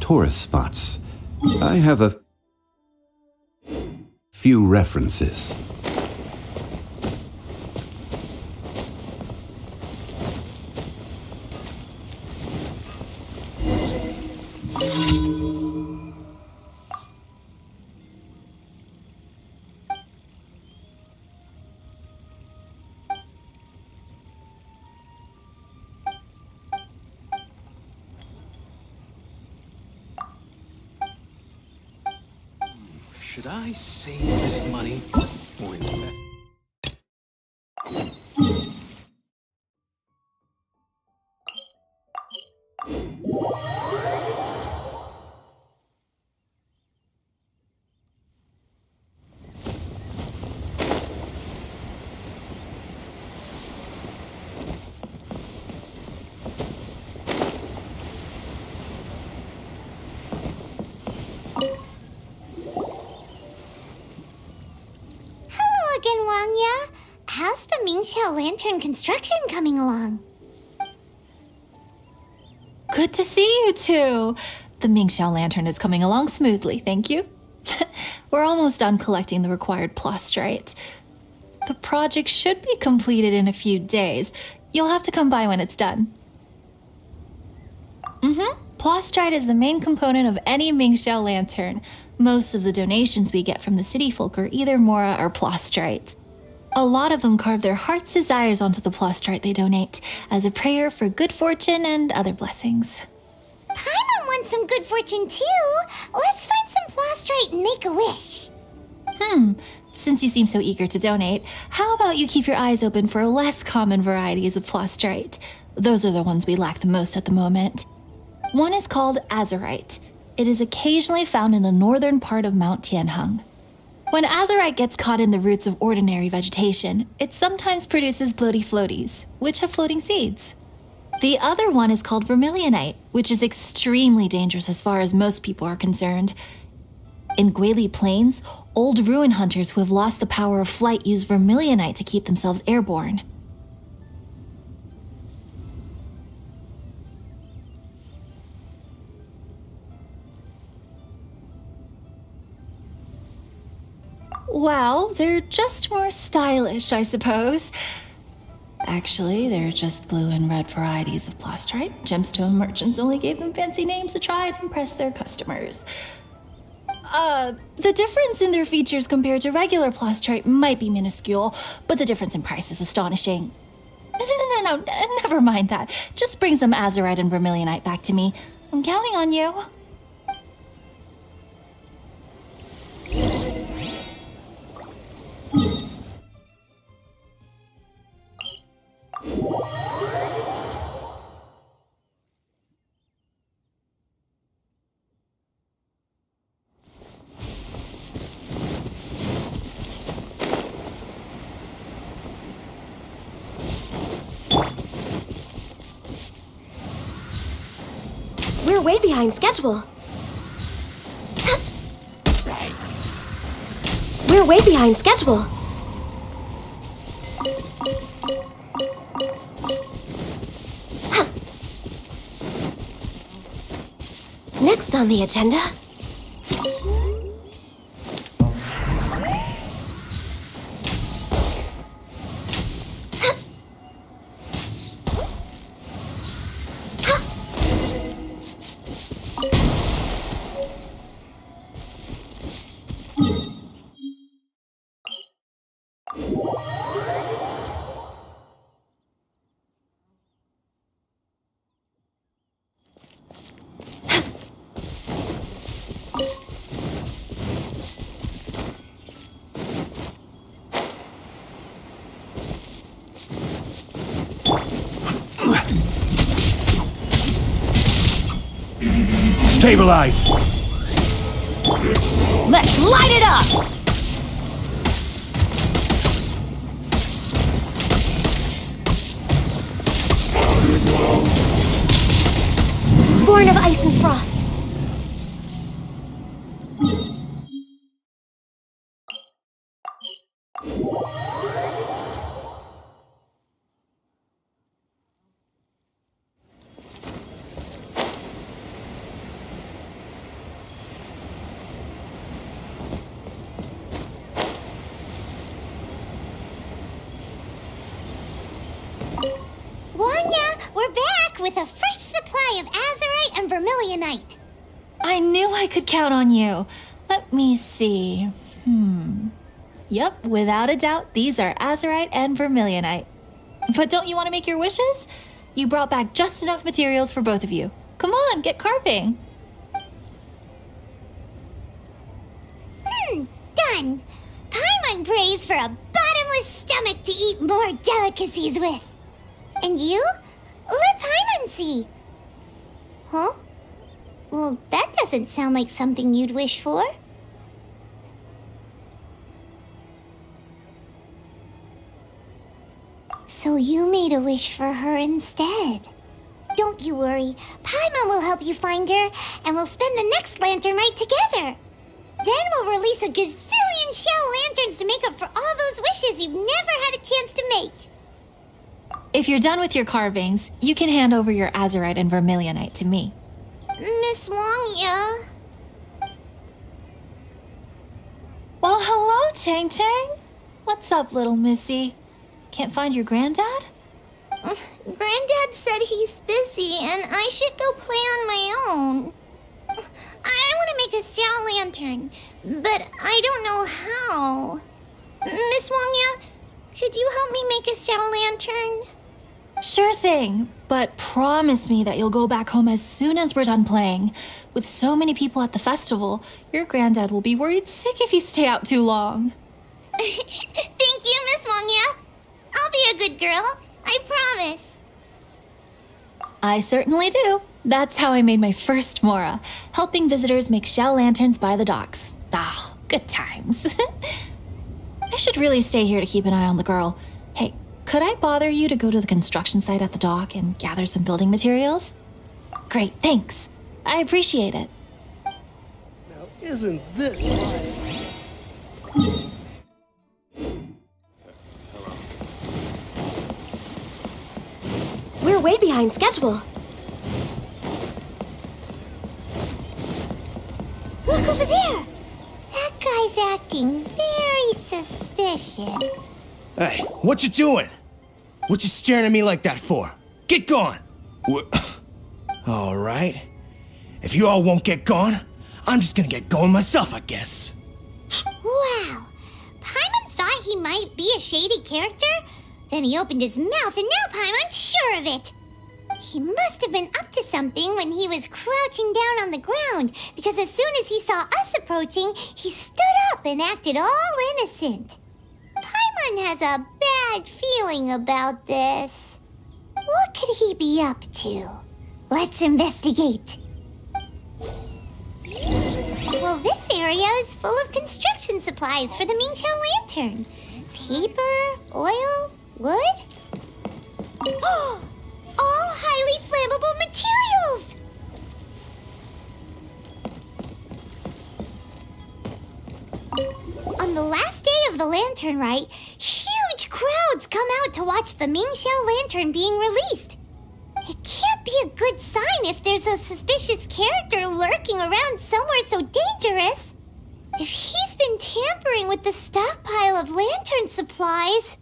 tourist spots. I have a few references. Should I save this money or invest? How's the Mingxiao Lantern construction coming along? Good to see you two. The Mingxiao Lantern is coming along smoothly, thank you. We're almost done collecting the required plastrite. The project should be completed in a few days. You'll have to come by when it's done. Plastrite is the main component of any Mingxiao Lantern. Most of the donations we get from the city folk are either Mora or plastrite. A lot of them carve their heart's desires onto the plastrite they donate, as a prayer for good fortune and other blessings. Paimon wants some good fortune too. Let's find some plastrite and make a wish. Since you seem so eager to donate, how about you keep your eyes open for less common varieties of plastrite? Those are the ones we lack the most at the moment. One is called azurite. It is occasionally found in the northern part of Mount Tianheng. When azurite gets caught in the roots of ordinary vegetation, it sometimes produces bloaty floaties, which have floating seeds. The other one is called vermilionite, which is extremely dangerous as far as most people are concerned. In Guili Plains, old ruin hunters who have lost the power of flight use vermilionite to keep themselves airborne. Well, they're just more stylish, I suppose. Actually, they're just blue and red varieties of plastrite. Gemstone merchants only gave them fancy names to try and impress their customers. The difference in their features compared to regular plastrite might be minuscule, but the difference in price is astonishing. No, never mind that. Just bring some azurite and vermilionite back to me. I'm counting on you. We're way behind schedule. We're way behind schedule. Next on the agenda... Stabilize! Let's light it up! Born of ice and frost. We're back with a fresh supply of azurite and vermilionite. I knew I could count on you. Let me see. Yep, without a doubt, these are azurite and vermilionite. But don't you want to make your wishes? You brought back just enough materials for both of you. Come on, get carving. Done. Paimon prays for a bottomless stomach to eat more delicacies with. And you? Let Paimon see. Huh? Well, that doesn't sound like something you'd wish for. So you made a wish for her instead. Don't you worry. Paimon will help you find her, and we'll spend the next lantern right together. Then we'll release a gazillion shell lanterns to make up for all those wishes you've never had a chance to make. If you're done with your carvings, you can hand over your azurite and vermilionite to me. Miss Wong, yeah? Well, hello, Chang Chang. What's up, little missy? Can't find your granddad? Granddad said he's busy and I should go play on my own. I want to make a shell lantern, but I don't know how. Miss Wongya, could you help me make a shell lantern? Sure thing, but promise me that you'll go back home as soon as we're done playing. With so many people at the festival, your granddad will be worried sick if you stay out too long. Thank you, Miss Wongya. I'll be a good girl, I promise. I certainly do. That's how I made my first Mora, helping visitors make shell lanterns by the docks. Ah, good times. I should really stay here to keep an eye on the girl. Hey, could I bother you to go to the construction site at the dock and gather some building materials? Great, thanks. I appreciate it. Now, isn't this like... We're way behind schedule. Look over there. That guy's acting very suspicious. Hey, what you doing? What you staring at me like that for? Get gone! All right. If you all won't get gone, I'm just gonna get going myself, I guess. Wow. Paimon thought he might be a shady character? Then he opened his mouth and now Paimon's sure of it. He must have been up to something when he was crouching down on the ground, because as soon as he saw us approaching, he stood up and acted all innocent. Paimon has a bad feeling about this. What could he be up to? Let's investigate. Well, this area is full of construction supplies for the Mingqiao lantern. Paper, oil, wood. All highly flammable materials! On the last day of the lantern rite, huge crowds come out to watch the Mingqiao lantern being released. It can't be a good sign if there's a suspicious character lurking around somewhere so dangerous. If he's been tampering with the stockpile of lantern supplies...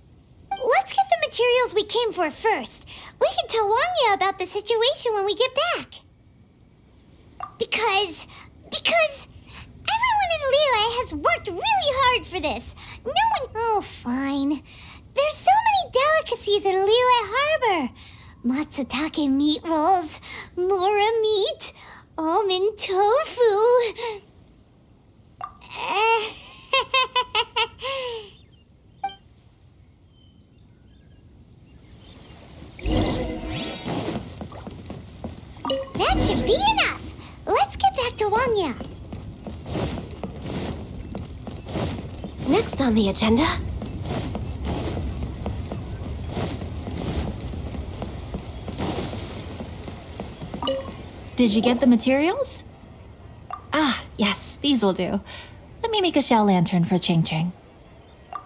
Let's get the materials we came for first. We can tell Wanya about the situation when we get back. Because everyone in Liyue has worked really hard for this. No one... Oh, fine. There's so many delicacies in Liyue Harbor. Matsutake meat rolls, Mora meat, almond tofu. That should be enough. Let's get back to Wangya. Next on the agenda... Did you get the materials? Ah, yes, these will do. Let me make a shell lantern for Ching Ching.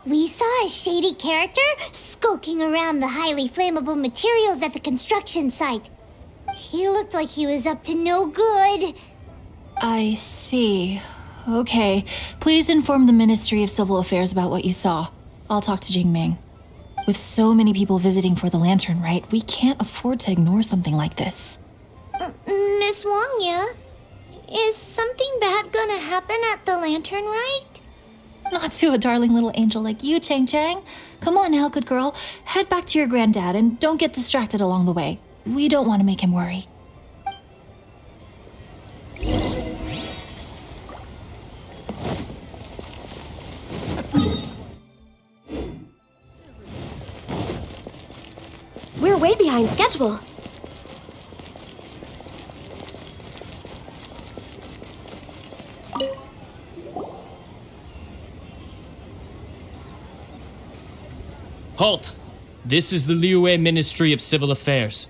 We saw a shady character skulking around the highly flammable materials at the construction site. He looked like he was up to no good. I see. Okay, please inform the Ministry of Civil Affairs about what you saw. I'll talk to Jingming. With so many people visiting for the lantern rite, we can't afford to ignore something like this. Miss Wangya, is something bad gonna happen at the lantern rite? Not to a darling little angel like you, Chang Chang. Come on now, good girl. Head back to your granddad and don't get distracted along the way. We don't want to make him worry. We're way behind schedule. Halt! This is the Liyue Ministry of Civil Affairs.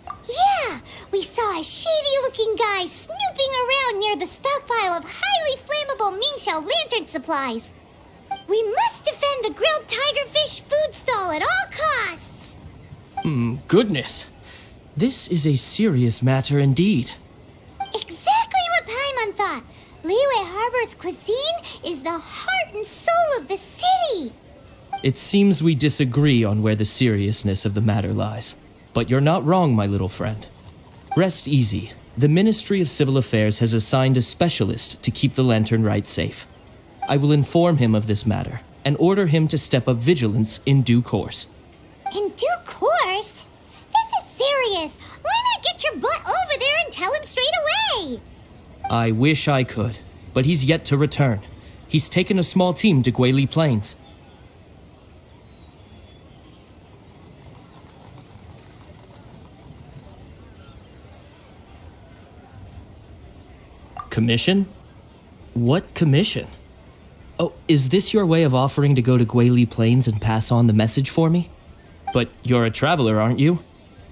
Yeah, we saw a shady-looking guy snooping around near the stockpile of highly flammable Mingxiao lantern supplies. We must defend the grilled tigerfish food stall at all costs. Goodness. This is a serious matter indeed. Exactly what Paimon thought. Liyue Harbor's cuisine is the heart and soul of the city. It seems we disagree on where the seriousness of the matter lies. But you're not wrong, my little friend. Rest easy. The Ministry of Civil Affairs has assigned a specialist to keep the lantern rite safe. I will inform him of this matter and order him to step up vigilance in due course. In due course? This is serious. Why not get your butt over there and tell him straight away? I wish I could, but he's yet to return. He's taken a small team to Guili Plains. Commission? What commission? Oh, is this your way of offering to go to Guili Plains and pass on the message for me? But you're a traveler, aren't you?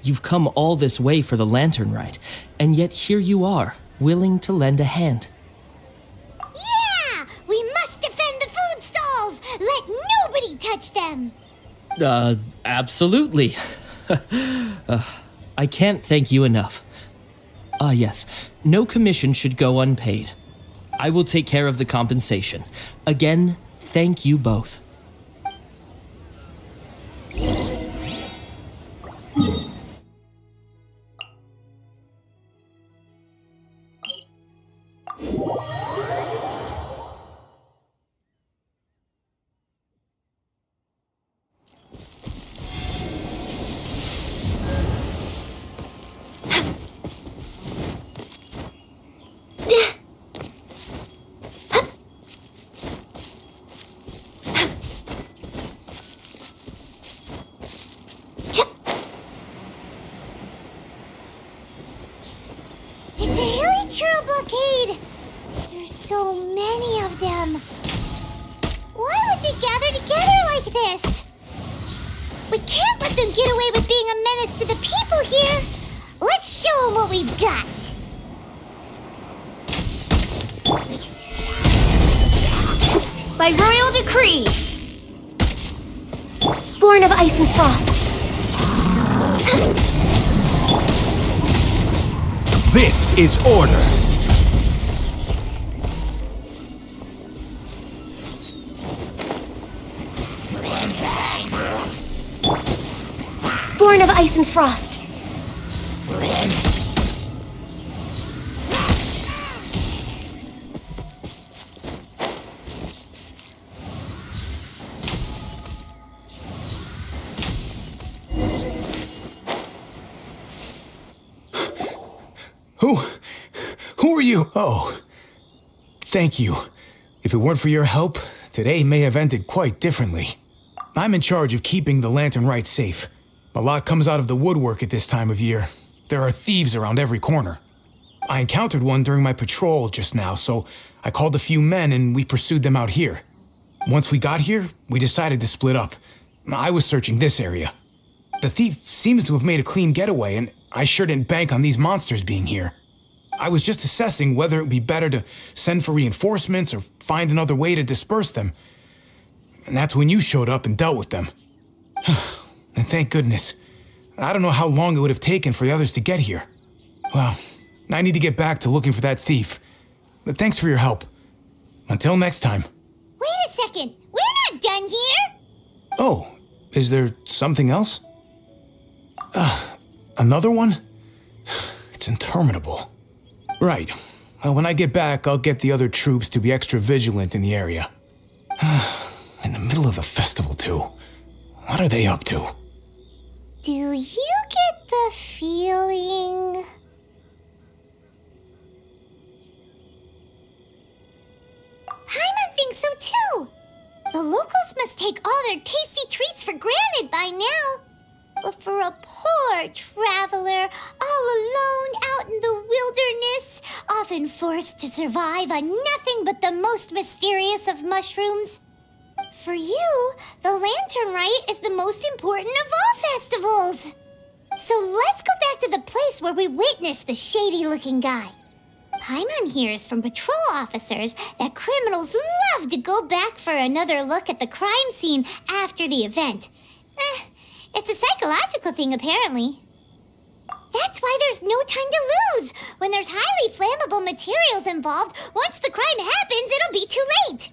You've come all this way for the lantern rite, and yet here you are, willing to lend a hand. Yeah! We must defend the food stalls! Let nobody touch them! Absolutely. I can't thank you enough. Ah, yes. No commission should go unpaid. I will take care of the compensation. Again, thank you both. It's a hilly churro blockade! There's so many of them. Why would they gather together like this? We can't let them get away with being a menace to the people here! Let's show them what we've got! By royal decree! Born of ice and frost. This is order. Born of ice and frost. Who are you? Oh, thank you. If it weren't for your help, today may have ended quite differently. I'm in charge of keeping the lantern rite safe. A lot comes out of the woodwork at this time of year. There are thieves around every corner. I encountered one during my patrol just now, so I called a few men and we pursued them out here. Once we got here, we decided to split up. I was searching this area. The thief seems to have made a clean getaway, and I sure didn't bank on these monsters being here. I was just assessing whether it would be better to send for reinforcements or find another way to disperse them. And that's when you showed up and dealt with them. And thank goodness. I don't know how long it would have taken for the others to get here. Well, I need to get back to looking for that thief. But thanks for your help. Until next time. Wait a second! We're not done here! Oh, Is there something else? Another one? It's interminable. Right. Well, when I get back, I'll get the other troops to be extra vigilant in the area. In the middle of the festival, too. What are they up to? Do you get the feeling... Paimon thinks so too! The locals must take all their tasty treats for granted by now. But for a poor traveler, all alone out in the wilderness, often forced to survive on nothing but the most mysterious of mushrooms, for you, the Lantern Rite is the most important of all festivals. So let's go back to the place where we witnessed the shady-looking guy. Paimon hears from patrol officers that criminals love to go back for another look at the crime scene after the event. It's a psychological thing, apparently. That's why there's no time to lose. When there's highly flammable materials involved, once the crime happens, it'll be too late.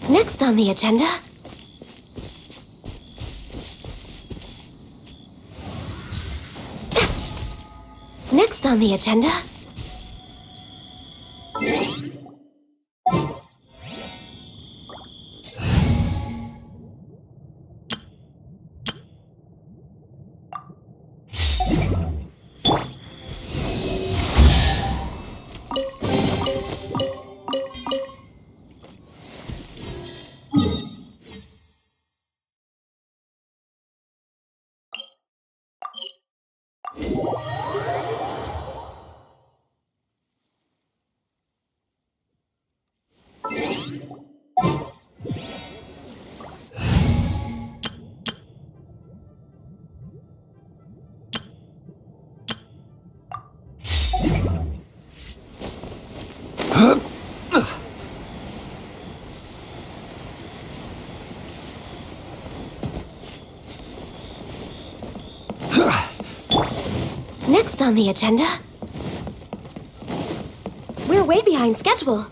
Next on the agenda... Next on the agenda... Next on the agenda... We're way behind schedule.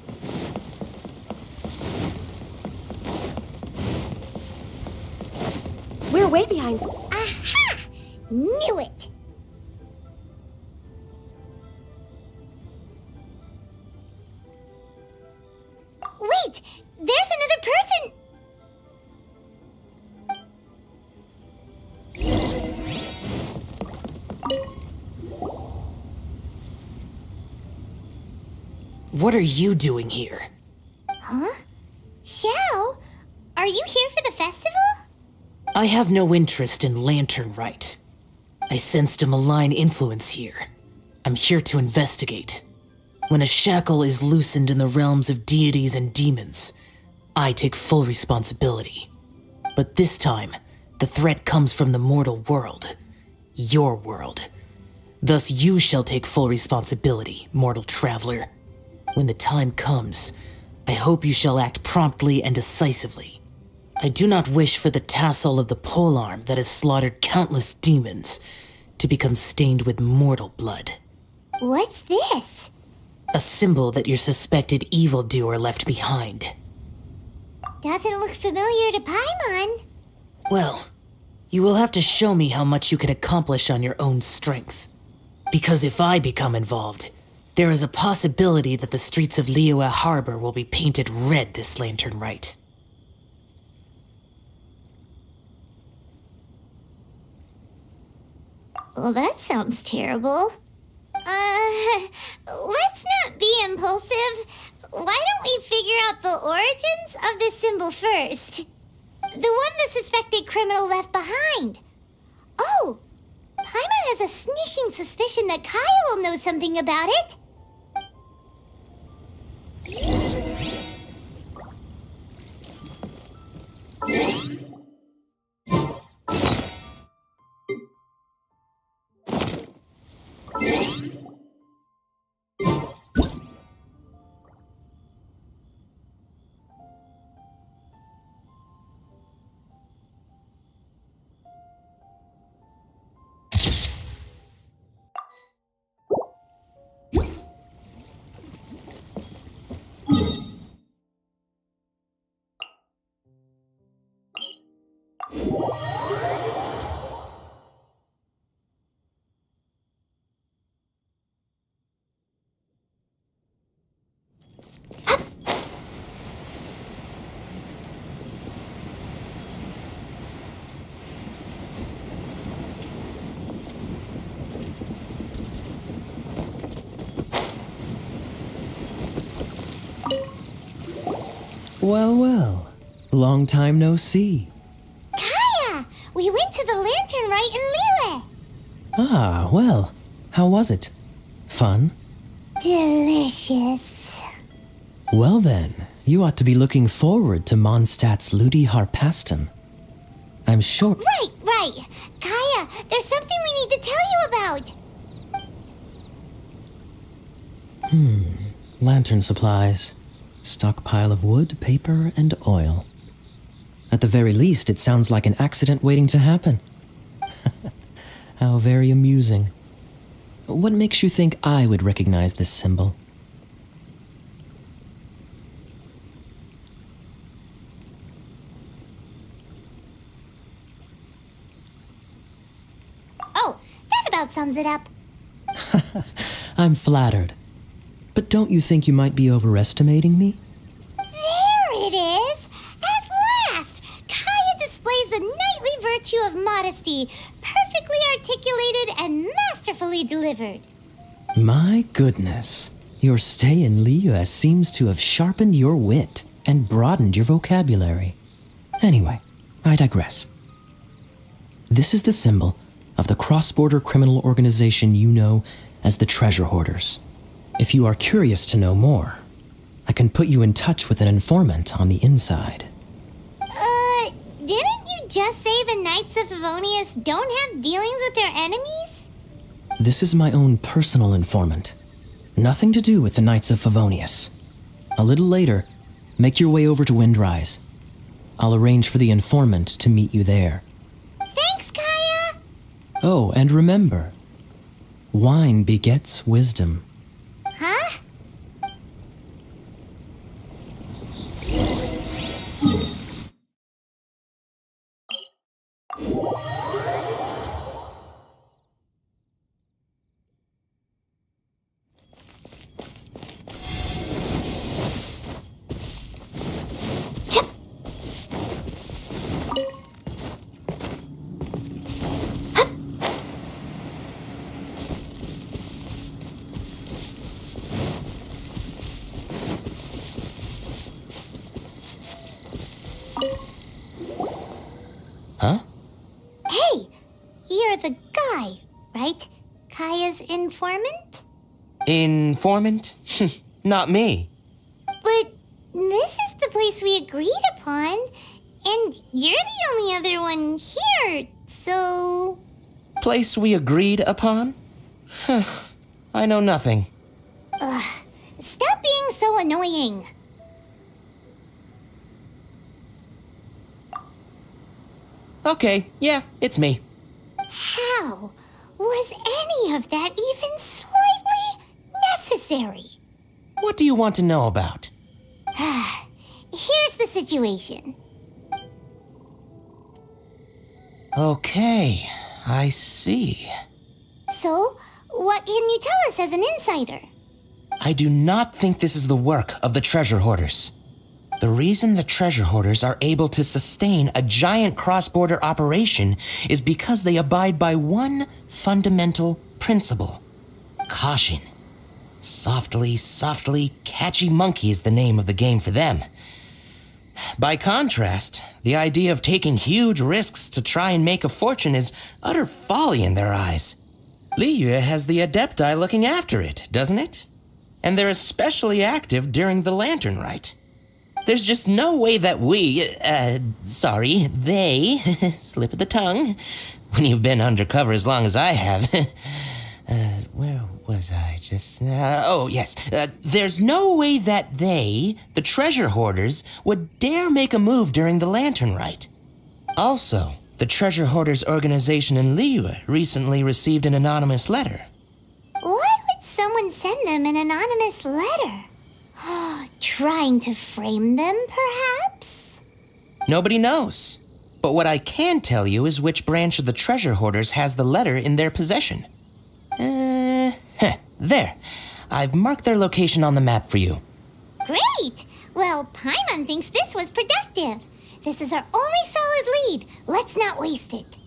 We're way behind... Aha! Knew it! Wait! There's another person! What are you doing here? Huh? Xiao, are you here for the festival? I have no interest in Lantern Rite. I sensed a malign influence here. I'm here to investigate. When a shackle is loosened in the realms of deities and demons, I take full responsibility. But this time, the threat comes from the mortal world. Your world. Thus you shall take full responsibility, mortal traveler. When the time comes, I hope you shall act promptly and decisively. I do not wish for the tassel of the polearm that has slaughtered countless demons to become stained with mortal blood. What's this? A symbol that your suspected evildoer left behind. Doesn't look familiar to Paimon. Well, you will have to show me how much you can accomplish on your own strength. Because if I become involved, there is a possibility that the streets of Liyue Harbor will be painted red this Lantern Rite. Well, that sounds terrible. Let's not be impulsive. Why don't we figure out the origins of this symbol first? The one the suspected criminal left behind. Oh, Paimon has a sneaking suspicion that Kaya will know something about it. Well, well. Long time no see. Kaya! We went to the Lantern Rite in Liyue. Ah, well. How was it? Fun? Delicious. Well then, you ought to be looking forward to Mondstadt's Ludi Harpastum. I'm sure— Right. Kaya, there's something we need to tell you about. Lantern supplies. Stockpile of wood, paper, and oil. At the very least, it sounds like an accident waiting to happen. How very amusing. What makes you think I would recognize this symbol? Oh, that about sums it up. I'm flattered. But don't you think you might be overestimating me? There it is! At last! Kaya displays the knightly virtue of modesty, perfectly articulated and masterfully delivered. My goodness. Your stay in Liyue seems to have sharpened your wit and broadened your vocabulary. Anyway, I digress. This is the symbol of the cross-border criminal organization you know as the Treasure Hoarders. If you are curious to know more, I can put you in touch with an informant on the inside. Didn't you just say the Knights of Favonius don't have dealings with their enemies? This is my own personal informant. Nothing to do with the Knights of Favonius. A little later, make your way over to Windrise. I'll arrange for the informant to meet you there. Thanks, Kaya! Oh, and remember, wine begets wisdom. Huh? Huh? Hey, you're the guy, right? Kaya's informant? Informant? Not me. But this is the place we agreed upon, and you're the only other one here, so... Place we agreed upon? I know nothing. Stop being so annoying. Okay, yeah, it's me. How was any of that even slightly necessary? What do you want to know about? Here's the situation. Okay, I see. So, what can you tell us as an insider? I do not think this is the work of the Treasure Hoarders. The reason the Treasure Hoarders are able to sustain a giant cross-border operation is because they abide by one fundamental principle: caution. Softly, catchy monkey is the name of the game for them. By contrast, the idea of taking huge risks to try and make a fortune is utter folly in their eyes. Liyue has the Adepti looking after it, doesn't it? And they're especially active during the Lantern Rite. There's just no way that they, slip of the tongue, when you've been undercover as long as I have. Where was I just now? Oh, yes. There's no way that they, the Treasure Hoarders, would dare make a move during the Lantern Rite. Also, the Treasure Hoarders organization in Liyue recently received an anonymous letter. Why would someone send them an anonymous letter? Trying to frame them, perhaps? Nobody knows. But what I can tell you is which branch of the Treasure Hoarders has the letter in their possession. There. I've marked their location on the map for you. Great! Well, Paimon thinks this was productive. This is our only solid lead. Let's not waste it.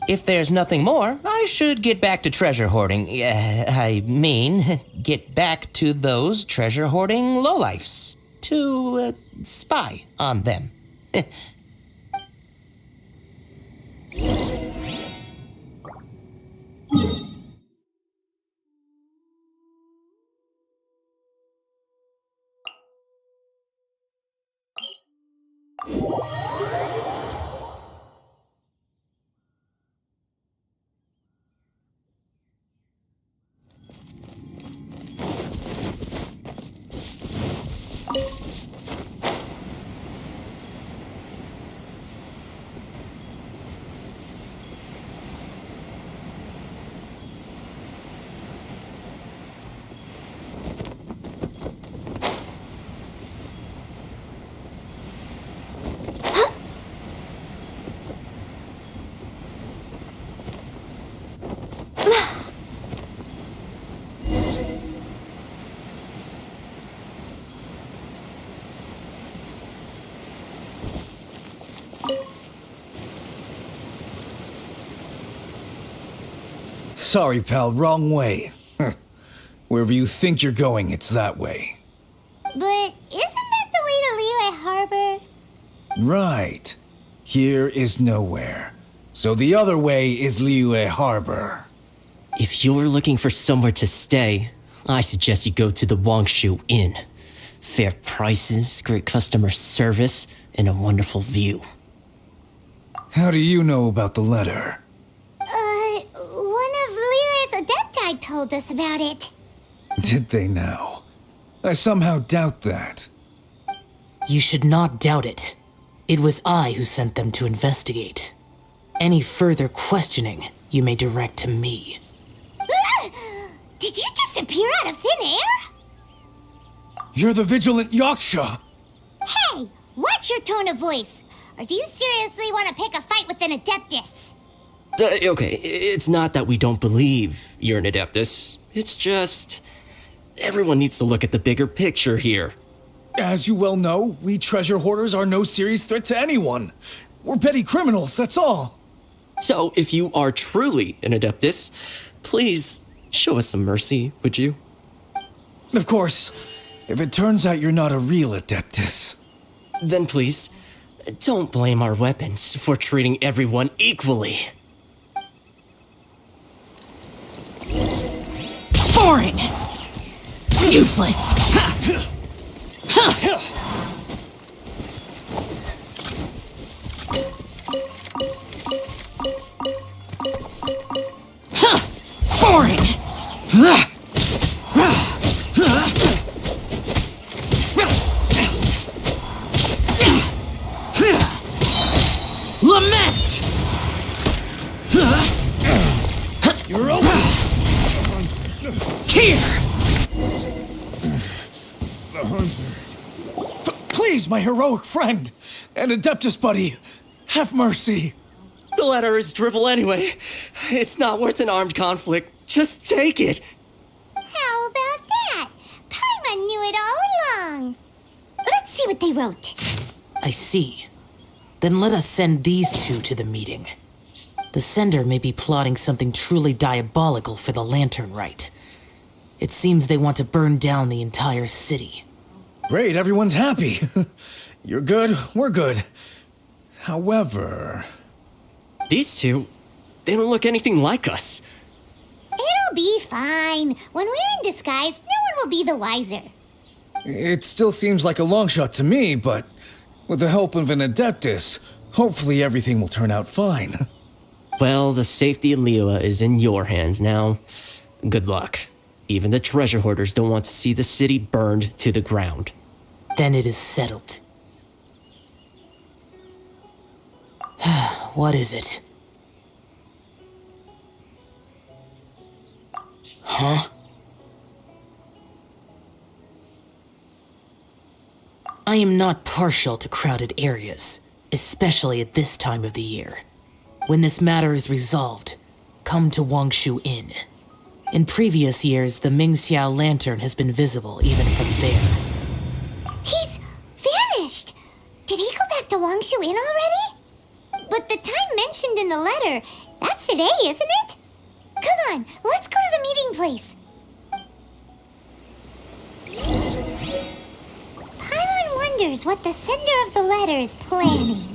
If there's nothing more, I should get back to treasure hoarding. Get back to those treasure hoarding lowlifes. to spy on them. Sorry, pal, wrong way. Wherever you think you're going, it's that way. But isn't that the way to Liyue Harbor? Right. Here is nowhere. So the other way is Liyue Harbor. If you're looking for somewhere to stay, I suggest you go to the Wangshu Inn. Fair prices, great customer service, and a wonderful view. How do you know about the letter? One of Liyue's Adepti told us about it. Did they now? I somehow doubt that. You should not doubt it. It was I who sent them to investigate. Any further questioning you may direct to me. Did you just appear out of thin air? You're the vigilant Yaksha! Hey, watch your tone of voice. Or do you seriously want to pick a fight with an Adeptus? Okay, it's not that we don't believe you're an Adeptus. It's just... everyone needs to look at the bigger picture here. As you well know, we treasure hoarders are no serious threat to anyone. We're petty criminals, that's all. So, if you are truly an Adeptus, please show us some mercy, would you? Of course. If it turns out you're not a real Adeptus. Then please, don't blame our weapons for treating everyone equally. Boring! Useless! Boring! Lament! You're over! Here! Please, my heroic friend and Adeptus buddy, have mercy. The letter is drivel anyway. It's not worth an armed conflict. Just take it. How about that? Paimon knew it all along. Let's see what they wrote. I see. Then let us send these two to the meeting. The sender may be plotting something truly diabolical for the Lantern Rite. It seems they want to burn down the entire city. Great, everyone's happy. You're good, we're good. However... These two, they don't look anything like us. It'll be fine. When we're in disguise, no one will be the wiser. It still seems like a long shot to me, but with the help of an Adeptus, hopefully everything will turn out fine. Well, the safety of Liyue is in your hands now. Good luck. Even the treasure hoarders don't want to see the city burned to the ground. Then it is settled. What is it? Huh? I am not partial to crowded areas, especially at this time of the year. When this matter is resolved, come to Wangshu Inn. In previous years, the Mingxiao lantern has been visible even from there. He's vanished. Did he go back to Wangshu Inn already? But the time mentioned in the letter, that's today, isn't it? Come on, let's go to the meeting place. Paimon wonders what the sender of the letter is planning.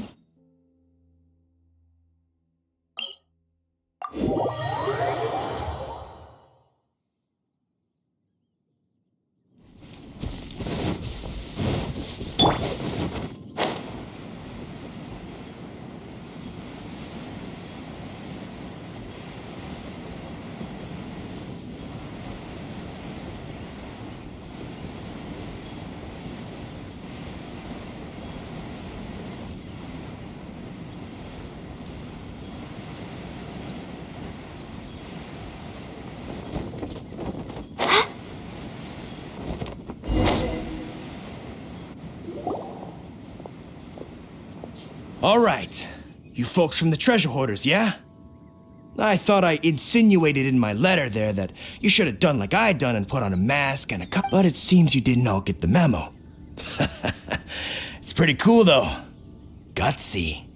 All right. You folks from the treasure hoarders, yeah? I thought I insinuated in my letter there that you should have done like I done and put on a mask and a cup, but it seems you didn't all get the memo. It's pretty cool, though. Gutsy.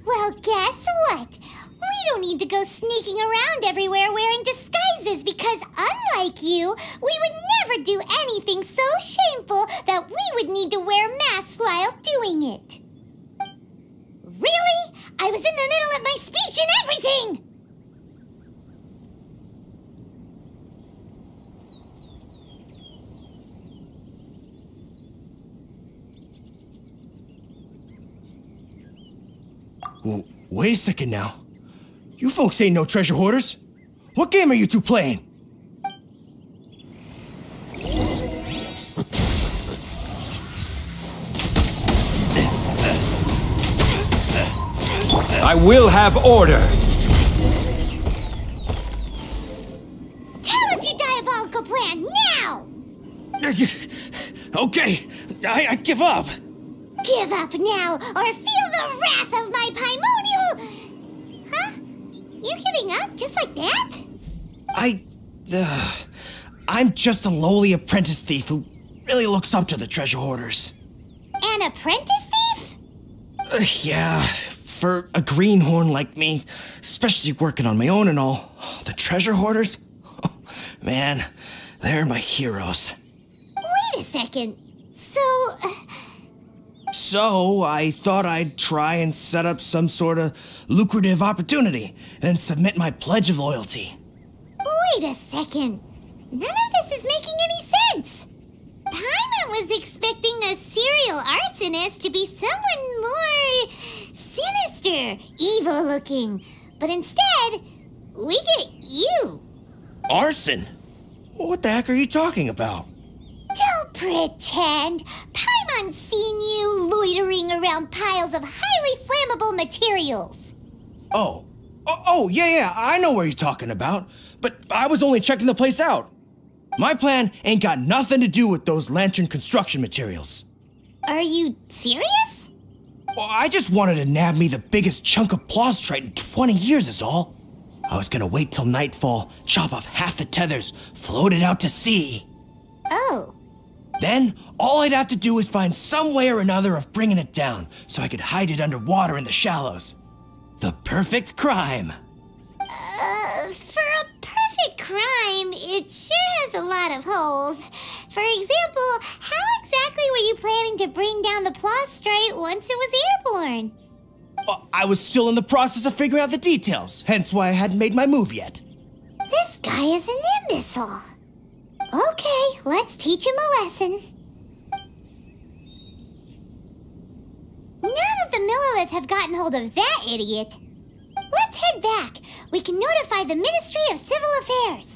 Well, guess what? We don't need to go sneaking around everywhere wearing disguises because, unlike you, we would never do anything so shameful that we would need to wear masks while doing it. Really? I was in the middle of my speech and everything! Well, wait a second now. You folks ain't no treasure hoarders. What game are you two playing? I will have order! Tell us your diabolical plan now! Okay, I give up. Give up now, or feel the wrath of my Paimonial... Huh? You're giving up just like that? I'm just a lowly apprentice thief who really looks up to the treasure hoarders. An apprentice thief? Yeah, for a greenhorn like me, especially working on my own and all, the treasure hoarders? Oh, man, they're my heroes. Wait a second. So I thought I'd try and set up some sort of lucrative opportunity and submit my pledge of loyalty. Wait a second. None of this is making any sense. Paimon was expecting a serial arsonist to be someone more sinister, evil-looking. But instead, we get you. Arson? What the heck are you talking about? Don't pretend. Paimon's seen you loitering around piles of highly flammable materials. Oh, yeah, I know what you're talking about. But I was only checking the place out. My plan ain't got nothing to do with those lantern construction materials. Are you serious? Well, I just wanted to nab me the biggest chunk of plaustrite in 20 years is all. I was gonna wait till nightfall, chop off half the tethers, float it out to sea. Oh. Then, all I'd have to do is find some way or another of bringing it down, so I could hide it underwater in the shallows. The perfect crime. For a perfect crime, it sure has a lot of holes. For example, how exactly were you planning to bring down the plaustrite once it was airborne? I was still in the process of figuring out the details, hence why I hadn't made my move yet. This guy is an imbecile. Okay, let's teach him a lesson. Now that the Millilith have gotten hold of that idiot, let's head back. We can notify the Ministry of Civil Affairs.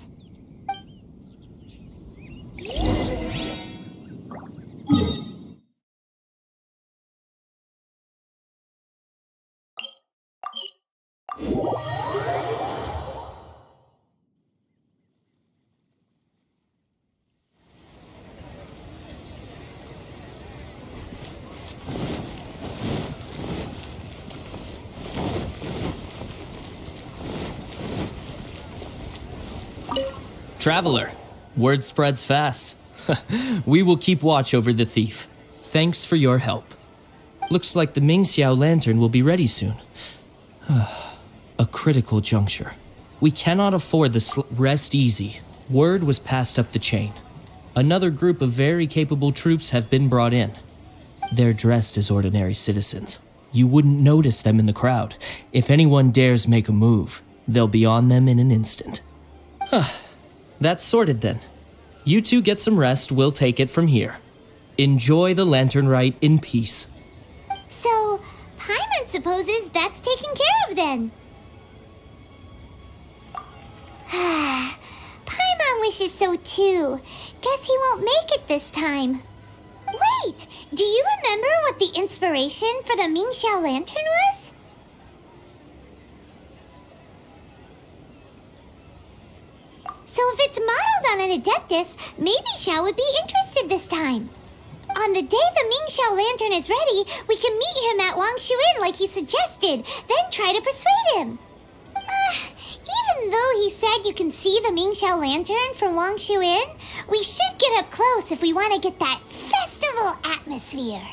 Traveler, word spreads fast. We will keep watch over the thief. Thanks for your help. Looks like the Mingxiao lantern will be ready soon. A critical juncture. We cannot afford the rest easy. Word was passed up the chain. Another group of very capable troops have been brought in. They're dressed as ordinary citizens. You wouldn't notice them in the crowd. If anyone dares make a move, they'll be on them in an instant. That's sorted then. You two get some rest, we'll take it from here. Enjoy the lantern rite in peace. So, Paimon supposes that's taken care of then. Paimon wishes so too. Guess he won't make it this time. Wait, do you remember what the inspiration for the Mingxiao lantern was? So if it's modeled on an Adeptus, maybe Xiao would be interested this time. On the day the Mingxiao lantern is ready, we can meet him at Wang Shuin like he suggested, then try to persuade him. Even though he said you can see the Mingxiao lantern from Wang Shuin, we should get up close if we want to get that festival atmosphere.